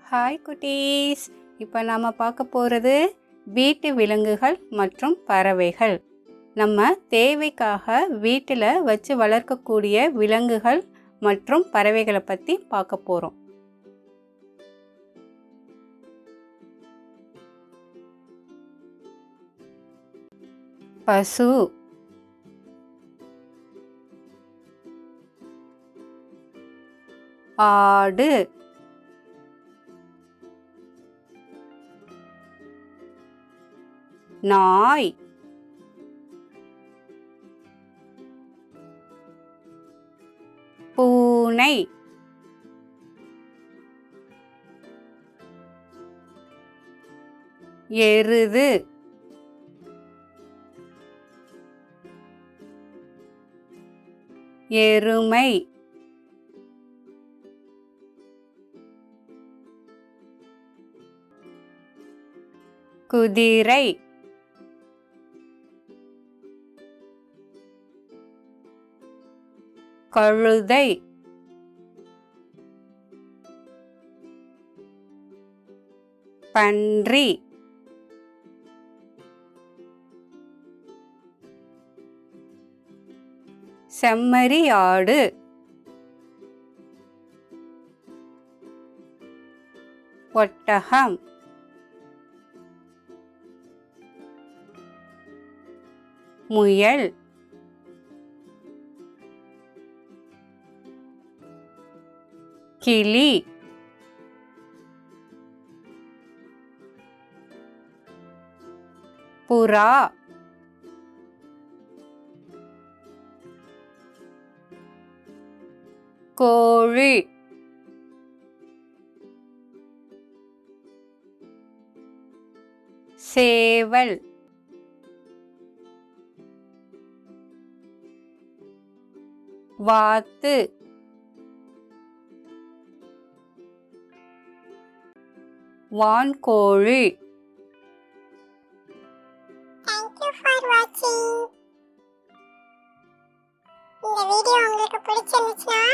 Hi குட்டீஸ். இப்போ நாம் பார்க்க போகிறது வீட்டு விலங்குகள் மற்றும் பறவைகள். நம்ம தேவைக்காக வீட்டில் வச்சு வளர்க்கக்கூடிய விலங்குகள் மற்றும் பறவைகளை பற்றி பார்க்க போகிறோம். பசு, ஆடு, நாய், பூனை, எருது, எருமை, குதிரை, கழுதை, பன்றி, செம்மறி ஆடு, ஒட்டகம், முயல், கிளி, புறா, கோழி, சேவல், வாத்து, வான்கோழி. Thank you for watching. இந்த வீடியோ உங்களுக்கு பிடிச்சிருந்துச்சுன்னா